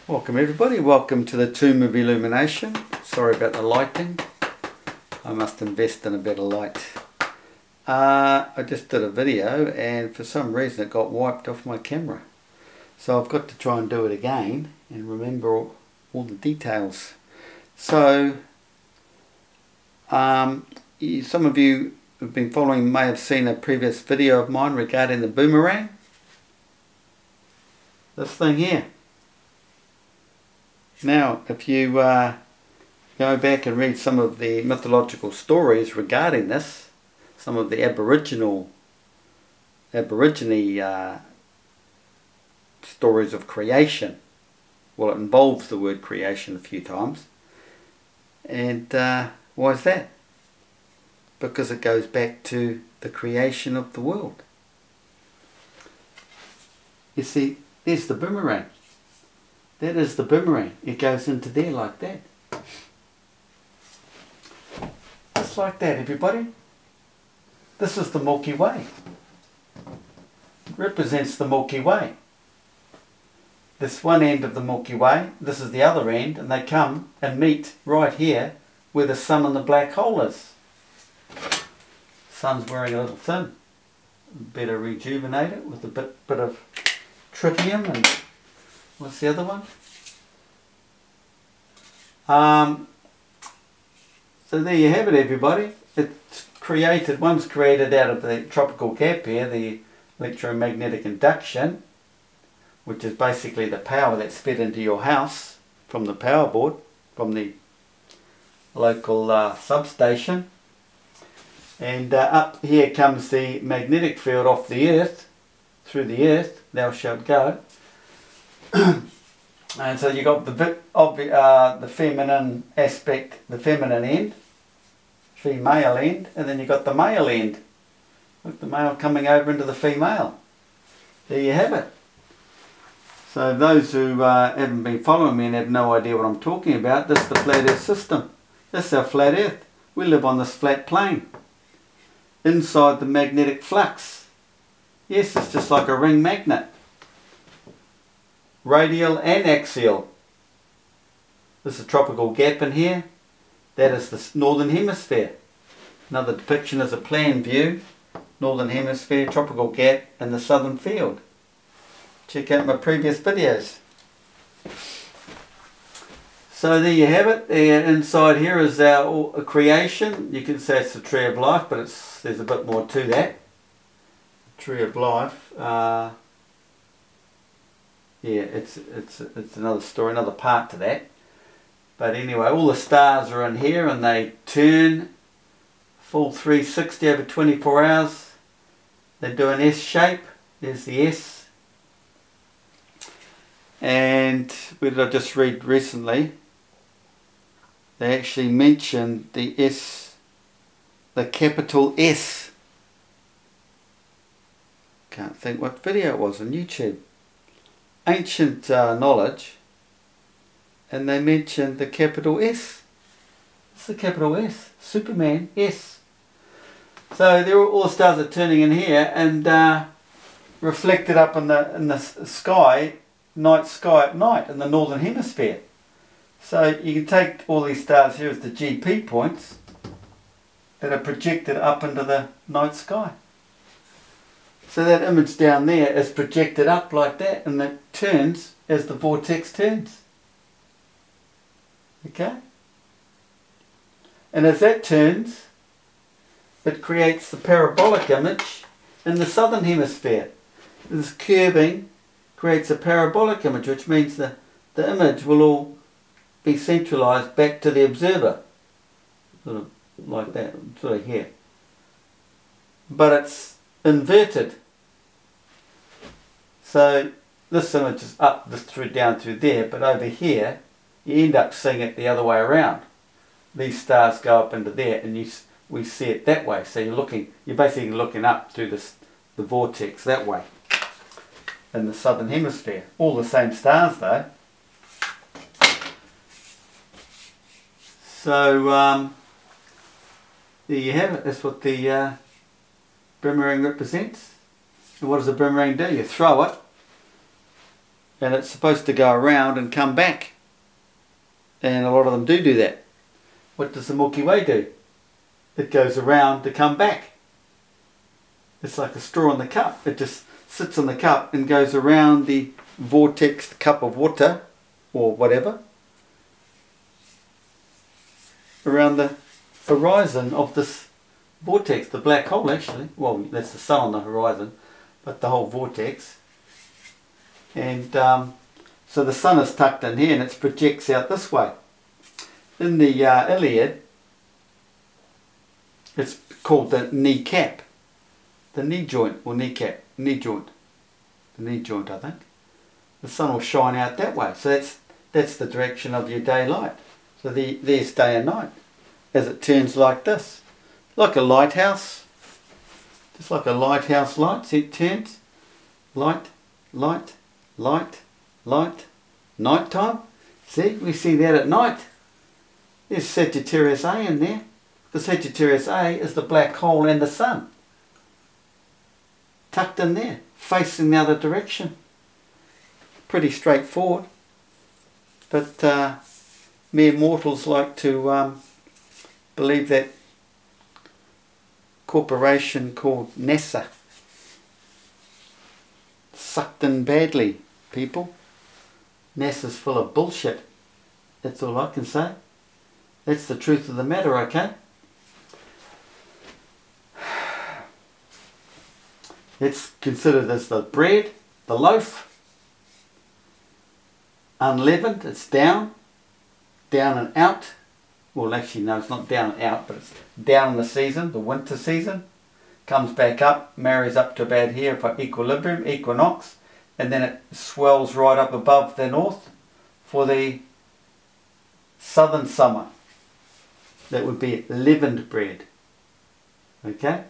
Welcome everybody, welcome to the Tomb of Illumination. Sorry about the lighting, I must invest in a better light. I just did a video and for some reason it got wiped off my camera. So I've got to try and do it again and remember all the details. So some of you who've been following may have seen a previous video of mine regarding the boomerang. This thing here. Now, if you go back and read some of the mythological stories regarding this, some of the Aborigine stories of creation, well, it involves the word creation a few times. And why is that? Because it goes back to the creation of the world. You see, there's the boomerang. That is the boomerang. It goes into there like that. Just like that, everybody. This is the Milky Way. It represents the Milky Way. This one end of the Milky Way, this is the other end, and they come and meet right here where the sun and the black hole is. Sun's wearing a little thin. Better rejuvenate it with a bit of tritium and what's the other one? So there you have it, everybody. It's created, one's created out of the tropical gap here, the electromagnetic induction, which is basically the power that's fed into your house from the power board, from the local substation. And up here comes the magnetic field off the earth, through the earth, thou shalt go. And so you got the bit of the feminine aspect, the feminine end, female end, and then you got the male end. Look, the male coming over into the female. There you have it. So those who haven't been following me and have no idea what I'm talking about, this is the flat earth system. This is our flat earth. We live on this flat plane. Inside the magnetic flux. Yes, it's just like a ring magnet. Radial and axial. There's a tropical gap in here. That is the northern hemisphere. Another depiction is a plan view. Northern hemisphere, tropical gap, and the southern field. Check out my previous videos. So there you have it. And inside here is our creation. You can say it's the tree of life, but there's a bit more to that. Tree of life. Yeah, it's another story, another part to that. But anyway, all the stars are in here and they turn full 360 over 24 hours. They do an S shape. There's the S. And where did I just read recently? They actually mentioned the S, the capital S. Can't think what video it was on YouTube. Ancient knowledge, and they mentioned the capital S. It's the capital S. Superman S. So there all the stars are turning in here and reflected up in the sky, night sky at night in the northern hemisphere. So you can take all these stars here as the GP points that are projected up into the night sky. So that image down there is projected up like that and it turns as the vortex turns. Okay? And as that turns, it creates the parabolic image in the southern hemisphere. This curving creates a parabolic image, which means the image will all be centralized back to the observer. Sort of like that, sort of here. But it's inverted. So this image is up down through there, but over here you end up seeing it the other way around. These stars go up into there and we see it that way. So you're basically looking up through the vortex that way in the southern hemisphere. All the same stars though. So there you have it. That's what the boomerang represents. And what does a boomerang do? You throw it and it's supposed to go around and come back, and a lot of them do that. What does the Milky Way do? It goes around to come back. It's like a straw in the cup. It just sits in the cup and goes around the vortex cup of water or whatever, around the horizon of this vortex, the black hole actually. Well, that's the sun on the horizon, but the whole vortex. And so the sun is tucked in here and it projects out this way. In the Iliad, it's called the kneecap, the knee joint, or kneecap, knee joint, the knee joint, I think. The sun will shine out that way, so that's the direction of your daylight. So there's day and night as it turns like this, like a lighthouse, just like a lighthouse light. See, it turns light, light, light, light, night time. See, we see that at night. There's Sagittarius A in there. The Sagittarius A is the black hole and the sun, tucked in there, facing the other direction. Pretty straightforward, but mere mortals like to believe that corporation called NASA. Sucked in badly, people. NASA's full of bullshit. That's all I can say. That's the truth of the matter, okay? It's considered as the bread, the loaf, unleavened. It's down and out. Well, actually no, it's not down and out, but it's down in the season, the winter season. Comes back up, marries up to about here for equilibrium, equinox, and then it swells right up above the north for the southern summer. That would be leavened bread. Okay?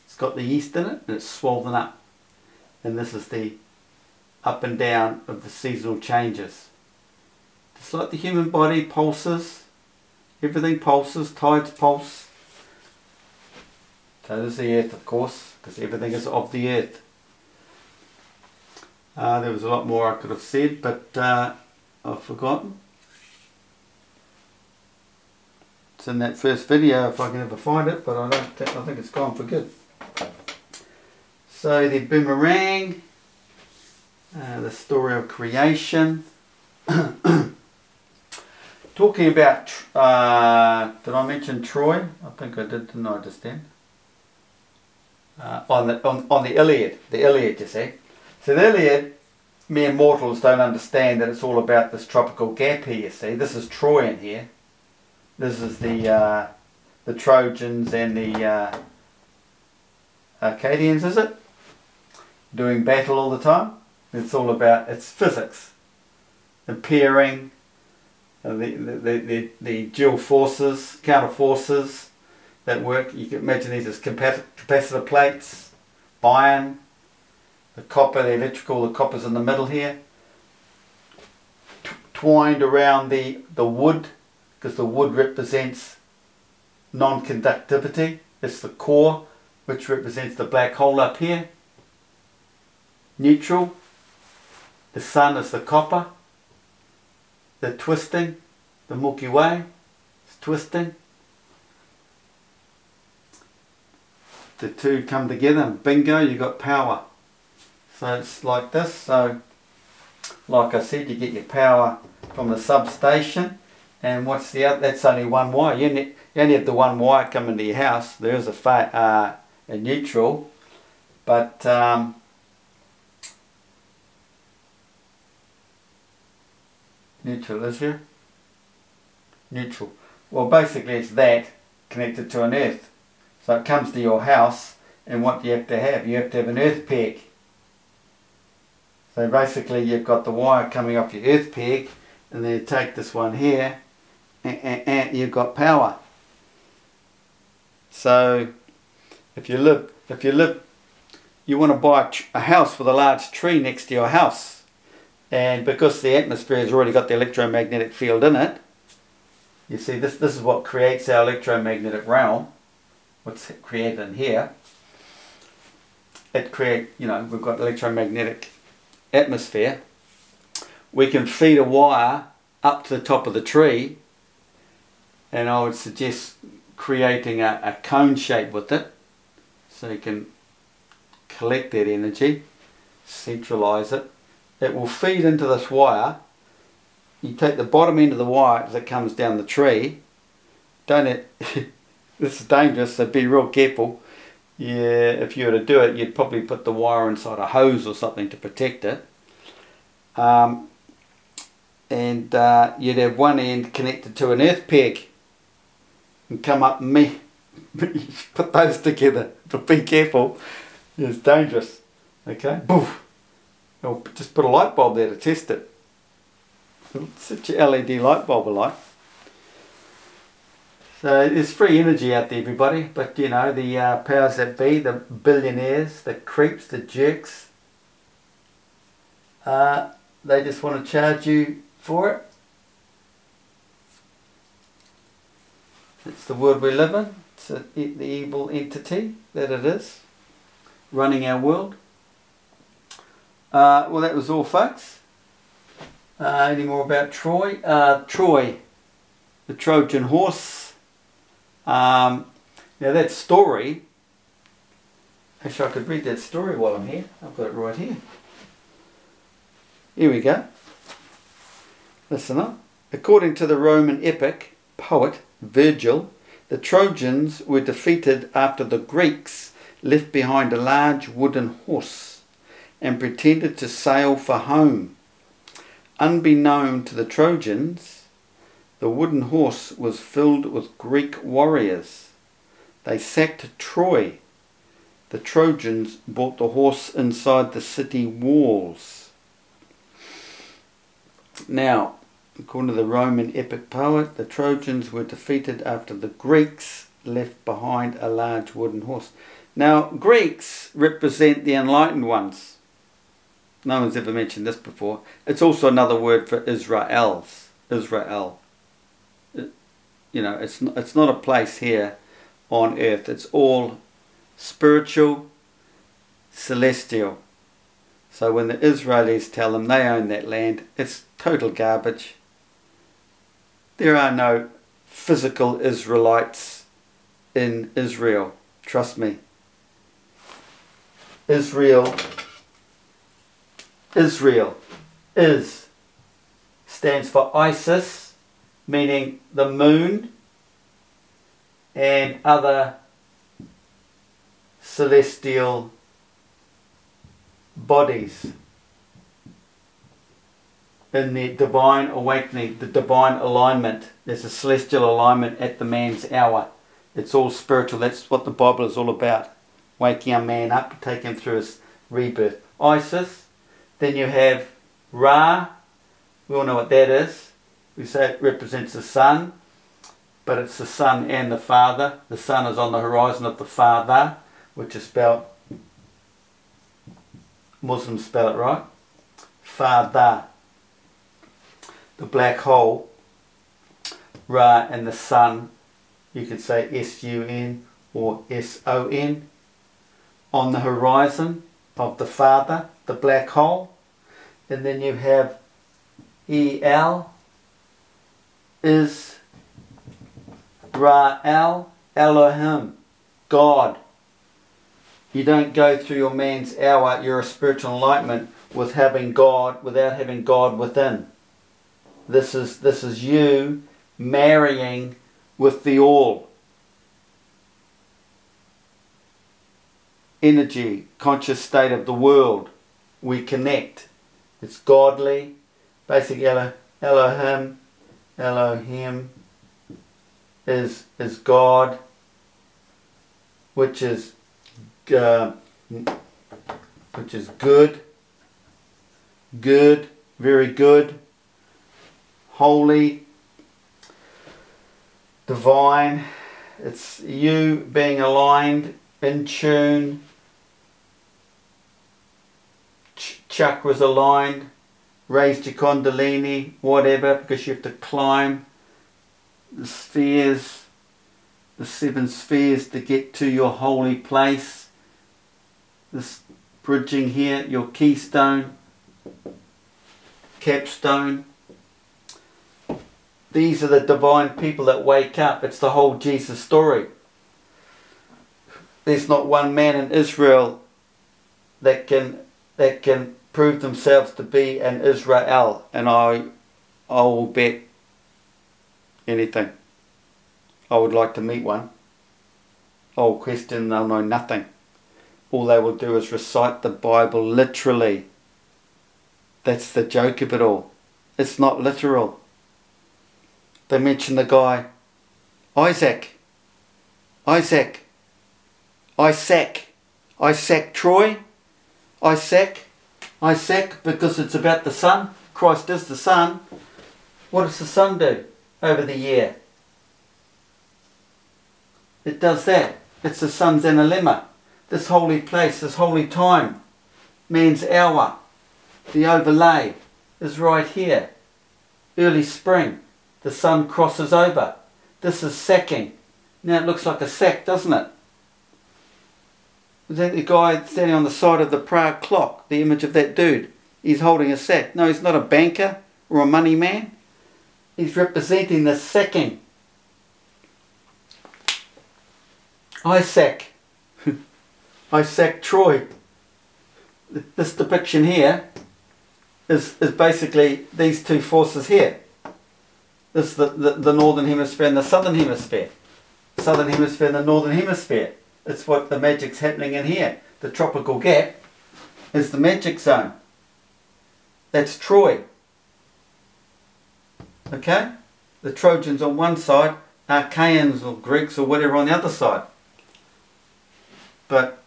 It's got the yeast in it and it's swollen up. And this is the up and down of the seasonal changes. Just like the human body pulses, everything pulses, tides pulse. So does the earth, of course, because everything is of the earth. There was a lot more I could have said, but I've forgotten. It's in that first video if I can ever find it, but I think it's gone for good. So the Boomerang, the story of creation. Talking about, did I mention Troy? I think I did, didn't I, just then? On the Iliad, you see. So the Iliad, mere mortals don't understand that it's all about this tropical gap here, you see. This is Troy in here. This is the Trojans and the Arcadians, is it? Doing battle all the time. It's all about, it's physics. Appearing, the dual forces, counter forces that work. You can imagine these as capacitor plates, iron, the copper, the electrical, the copper's in the middle here, twined around the wood, because the wood represents non-conductivity. It's the core, which represents the black hole up here. Neutral, the sun is the copper. The twisting, the Milky Way is twisting. The two come together and bingo, you got power. So it's like this. So like I said, you get your power from the substation, and what's the other? That's only one wire. You only have the one wire coming to your house. There is a neutral, but neutral, is there? Neutral. Well, basically it's that connected to an earth. So it comes to your house, and what do you have to have? You have to have an earth peg. So basically you've got the wire coming off your earth peg, and then you take this one here, and you've got power. So if you want to buy a house with a large tree next to your house, and because the atmosphere has already got the electromagnetic field in it, you see this is what creates our electromagnetic realm, what's created in here. It creates, we've got electromagnetic atmosphere, we can feed a wire up to the top of the tree, and I would suggest creating a cone shape with it so you can collect that energy, centralize it. It will feed into this wire. You take the bottom end of the wire as it comes down the tree. Don't it? This is dangerous, so be real careful. Yeah, if you were to do it, you'd probably put the wire inside a hose or something to protect it. And you'd have one end connected to an earth peg and come up and put those together. But be careful, it's dangerous. Okay, boof. Or just put a light bulb there to test it. Set your LED light bulb alight. So there's free energy out there, everybody, but you know, the powers that be, the billionaires, the creeps, the jerks, they just want to charge you for it. It's the world we live in. It's the evil entity that it is, running our world. Well, that was all, folks. Any more about Troy? Troy, the Trojan horse. Now that story, actually I could read that story while I'm here. I've got it right here. Here we go. Listen up. According to the Roman epic poet Virgil, the Trojans were defeated after the Greeks left behind a large wooden horse and pretended to sail for home. Unbeknown to the Trojans, the wooden horse was filled with Greek warriors. They sacked Troy. The Trojans brought the horse inside the city walls. Now, according to the Roman epic poet, the Trojans were defeated after the Greeks left behind a large wooden horse. Now, Greeks represent the enlightened ones. No one's ever mentioned this before. It's also another word for Israels. Israel. You know, it's not a place here on earth. It's all spiritual, celestial. So when the Israelis tell them they own that land, it's total garbage. There are no physical Israelites in Israel. Trust me. Israel stands for Isis, meaning the moon, and other celestial bodies in the divine awakening, the divine alignment. There's a celestial alignment at the man's hour. It's all spiritual. That's what the Bible is all about. Waking a man up, taking him through his rebirth. Isis. Then you have Ra. We all know what that is. We say it represents the sun, but it's the Son and the Father. The Son is on the horizon of the Father, which is spelled, Muslims spell it right, Father. The black hole, Ra, and the Sun, you could say S-U-N or S-O-N, on the horizon of the Father, the black hole. And then you have E-L, is Ra-El, Elohim, God. You don't go through your man's hour, your spiritual enlightenment, with having God, without having God within. This is you marrying with the all. Energy, conscious state of the world. We connect. It's godly. Basically, Elohim is God, which is good, very good, holy, divine. It's you being aligned, in tune, chakras aligned, raised your kundalini, whatever, because you have to climb the spheres, the 7 spheres to get to your holy place. This bridging here, your keystone. capstone. These are the divine people that wake up. It's the whole Jesus story. There's not one man in Israel that can prove themselves to be an Israel, and I will bet anything. I would like to meet one. I will question, they'll know nothing. All they will do is recite the Bible literally. That's the joke of it all. It's not literal. They mention the guy Isaac Troy, Isaac, because it's about the sun. Christ is the sun. What does the sun do over the year? It does that. It's the sun's analemma. This holy place, this holy time, man's hour, the overlay is right here. Early spring, the sun crosses over. This is sacking. Now it looks like a sack, doesn't it? Is that the guy standing on the side of the Prague clock? The image of that dude. He's holding a sack. No, he's not a banker or a money man. He's representing the sacking. Isaac Troy. This depiction here is basically these two forces here. This is the northern hemisphere and the southern hemisphere. Southern hemisphere and the northern hemisphere. It's what the magic's happening in here. The tropical gap is the magic zone. That's Troy. Okay? The Trojans on one side, Achaeans or Greeks or whatever on the other side. But,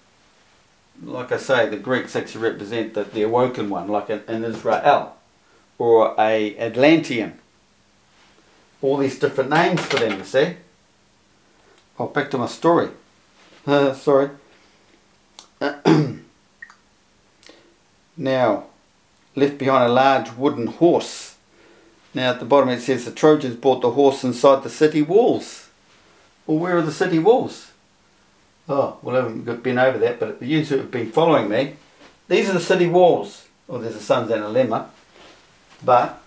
like I say, the Greeks actually represent the awoken one, like an Israel or a Atlantean. All these different names for them, you see. Oh, back to my story. Sorry. Now, left behind a large wooden horse. Now at the bottom it says the Trojans brought the horse inside the city walls. Well, where are the city walls? Oh, well, I haven't been over that, but you who have been following me, these are the city walls. Well, there's a sun's analemma, but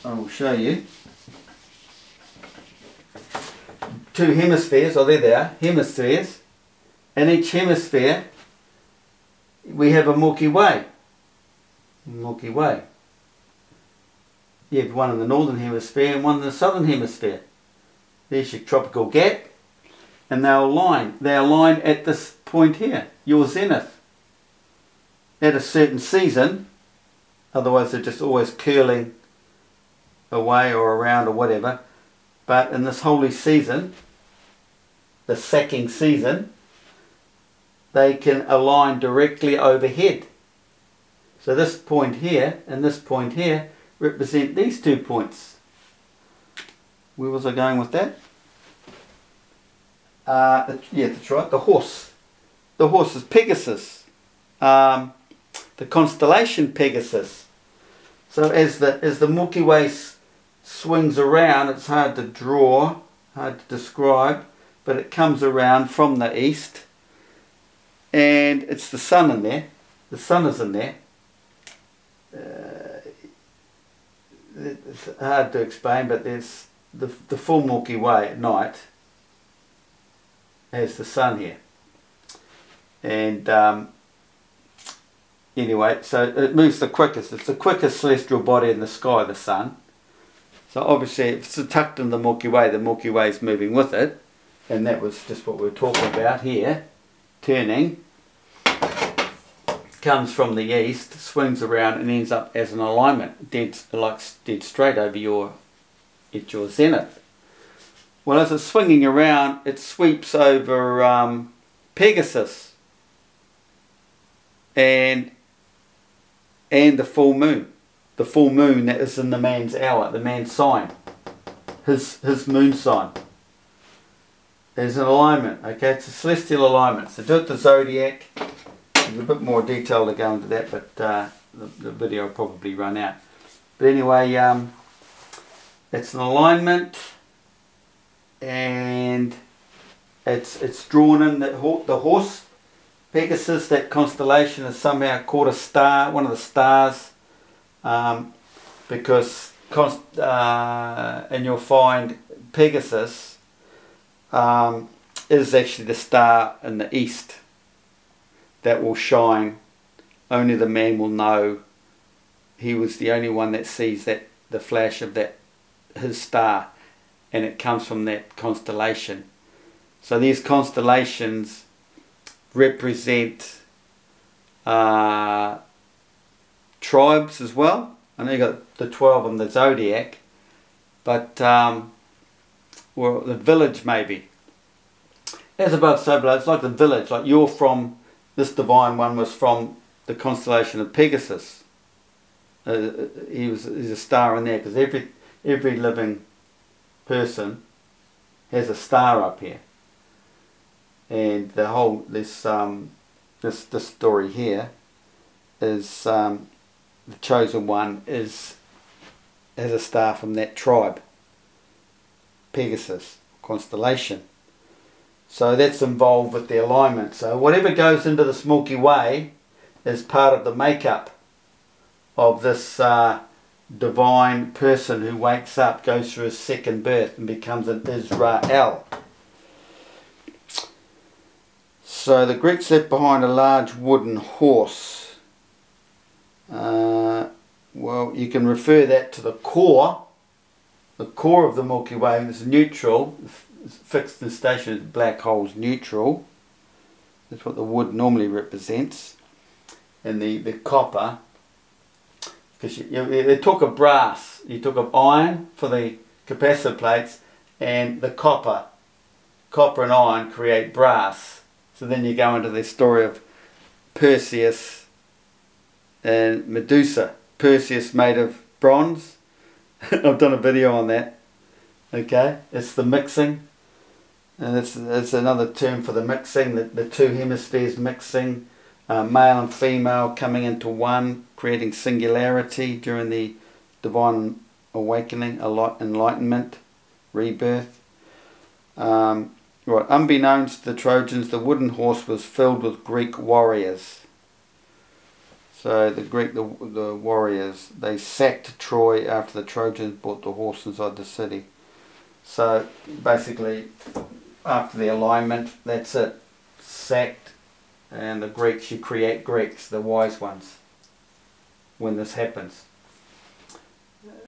I will show you. Two hemispheres, oh there they are, hemispheres. In each hemisphere we have a Milky Way. Milky Way. You have one in the northern hemisphere and one in the southern hemisphere. There's your tropical gap, and they align. They align at this point here, your zenith. At a certain season, otherwise they're just always curling away or around or whatever. But in this holy season, the sacking season, they can align directly overhead. So this point here and this point here represent these 2 points. Where was I going with that? Yeah, that's right, the horse. The horse is Pegasus. The constellation Pegasus. So as the Milky Way swings around, it's hard to draw, hard to describe, but it comes around from the east, and it's the sun in there. The sun is in there. It's hard to explain, but there's the full Milky Way at night has the sun here. And anyway, so it moves the quickest. It's the quickest celestial body in the sky, the sun. So obviously if it's tucked in the Milky Way is moving with it. And that was just what we were talking about here. Turning. Comes from the east, swings around and ends up as an alignment. Dead straight over your zenith. Well, as it's swinging around, it sweeps over Pegasus and the full moon. The full moon that is in the man's hour, the man's sign, his moon sign. There's an alignment, okay? It's a celestial alignment. So do it the zodiac. There's a bit more detail to go into that, but the video will probably run out. But anyway, it's an alignment, and it's drawn in the horse Pegasus, that constellation, is somehow called a star, one of the stars, because and you'll find Pegasus is actually the star in the east that will shine. Only the man will know. He was the only one that sees that, the flash of that, his star, and it comes from that constellation. So these constellations represent tribes as well. I know you got the 12 in the zodiac, but well, the village maybe. As above, so below. It's like the village. Like you're from, this divine one was from the constellation of Pegasus. He's a star in there, because every living person has a star up here. And the whole this story here is the chosen one has a star from that tribe, Pegasus constellation. So that's involved with the alignment. So whatever goes into this Milky Way is part of the makeup of this divine person who wakes up, goes through his second birth and becomes an Israel. So the Greeks left behind a large wooden horse. Well, you can refer that to the core of the Milky Way. It's neutral, it's fixed in station, black hole's neutral. That's what the wood normally represents. And the copper, because they talk of brass, you talk of iron for the capacitor plates, and the copper and iron create brass. So then you go into the story of Perseus and Medusa. Perseus made of bronze. I've done a video on that. Okay, it's the mixing, and it's another term for the mixing, the two hemispheres mixing, male and female coming into one, creating singularity during the divine awakening, enlightenment, rebirth. Right, unbeknownst to the Trojans, the wooden horse was filled with Greek warriors. So the warriors, they sacked Troy after the Trojans brought the horse inside the city. So basically, after the alignment, that's it, sacked. And the Greeks, you create Greeks, the wise ones, when this happens.